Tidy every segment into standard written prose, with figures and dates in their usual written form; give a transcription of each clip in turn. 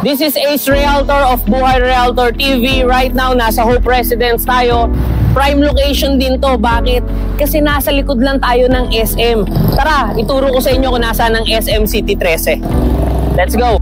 This is Ace Realtor of Buhay Realtor TV. Right now, nasa Hope Residence tayo. Prime location din to. Bakit? Kasi nasa likod lang tayo ng SM. Tara, ituro ko sa inyo kung nasa ng SM City 13. Let's go!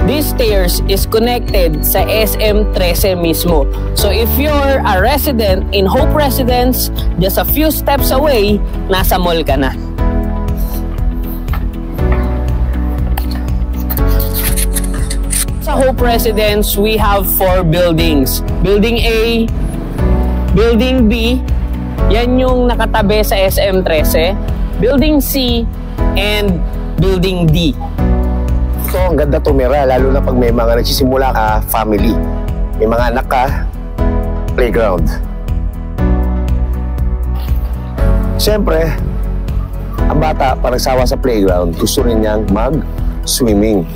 This stairs is connected sa SM 13 mismo. So if you're a resident in Hope Residence, just a few steps away, nasa mall ka na. Sa Hope Residence, we have 4 buildings. Building A, Building B, yan yung nakatabi sa SM 13, Building C, and Building D. So, ang ganda tumira, lalo na pag may mga nagsisimula ka, family. May mga anak ka, playground. Siyempre, ang bata, parang sawa sa playground, gusto rin niyang mag-swimming.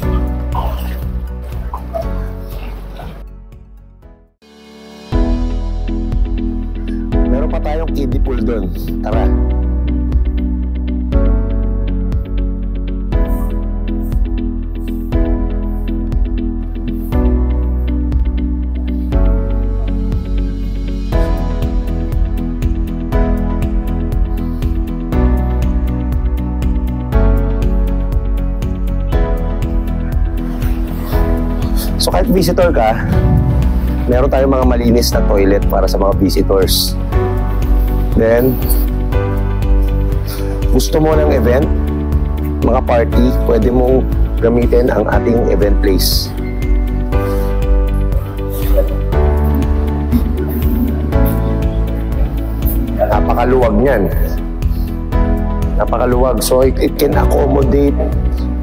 Meron pa tayong kiddie pool doon. Tara. So kahit visitor ka, meron tayong mga malinis na toilet para sa mga visitors. Then, gusto mo ng event, mga party, pwede mong gamitin ang ating event place. Napakaluwag niyan. Napakaluwag. So it can accommodate,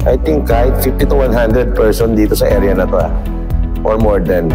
I think, kahit 50 to 100 person dito sa area na to, or more than.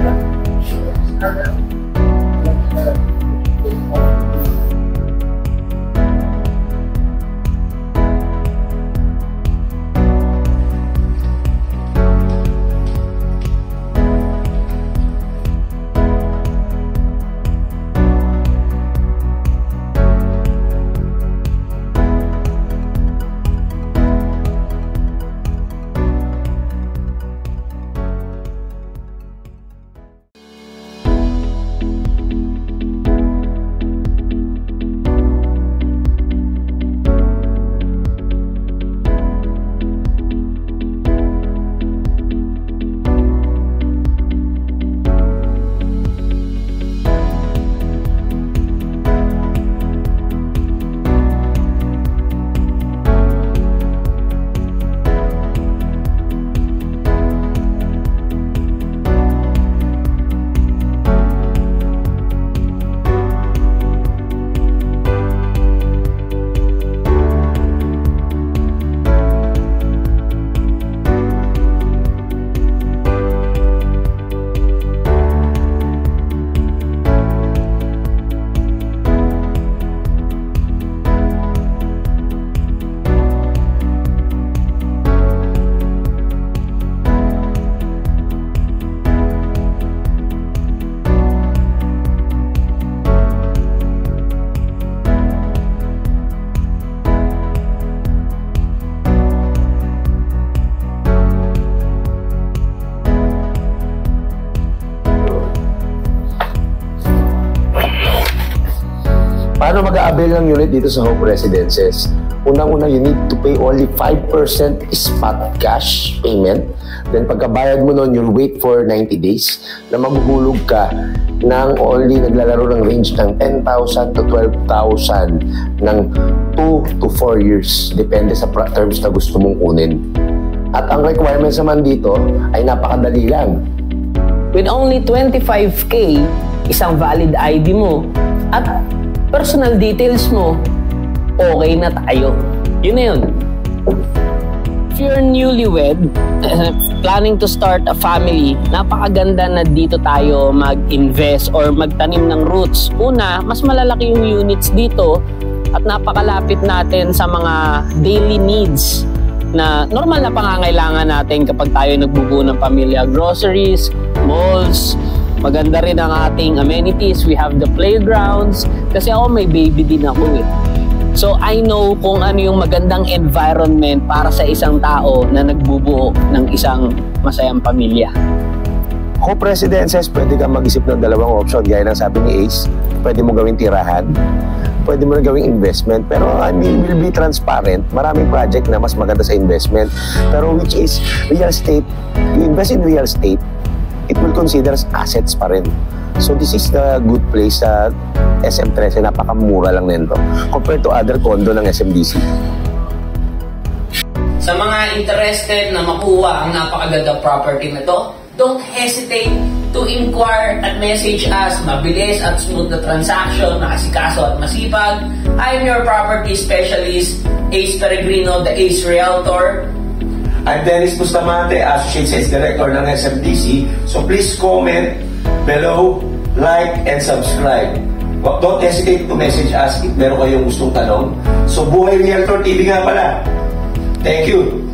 Paano mag-a-avail ng unit dito sa Hope Residences? Unang-una, you need to pay only 5% spot cash payment. Then pagkabayad mo nun, you'll wait for 90 days na maguhulog ka ng only naglalaro ng range ng 10,000 to 12,000 ng 2 to 4 years. Depende sa terms na gusto mong kunin. At ang requirements naman dito ay napakadali lang. With only 25K, isang valid ID mo, at personal details mo, okay na tayo. Yun na yun. if you're newlywed, planning to start a family, napakaganda na dito tayo mag-invest or magtanim ng roots. Una, mas malalaki yung units dito at napakalapit natin sa mga daily needs na normal na pangangailangan natin kapag tayo nagbubuo ng pamilya. Groceries, malls, maganda rin ang ating amenities. We have the playgrounds. Kasi ako may baby din ako eh. So I know kung ano yung magandang environment para sa isang tao na nagbubuo ng isang masayang pamilya. Hope Residences, pwede kang mag-isip ng dalawang option. Gaya ng sabi ni Ace, pwede mo gawing tirahan, pwede mo na gawing investment. Pero I mean, will be transparent. Maraming project na mas maganda sa investment. Pero which is real estate. You invest in real estate, it will consider as assets pa rin. So this is the good place sa SM13. Napakamura lang nito compared to other condo ng SMDC. Sa mga interested na makuha ang napakaganda property na to, don't hesitate to inquire at message us. Mabilis at smooth na transaction, makasikaso at masipag. I'm your property specialist, Ace Peregrino, the Ace Realtor. I'm Dennis Bustamante, Associate Sales Director ng SMDC. So please comment below, like, and subscribe. Don't hesitate to message us if meron kayong gustong tanong. So Buhay Realtor TV nga pala. Thank you.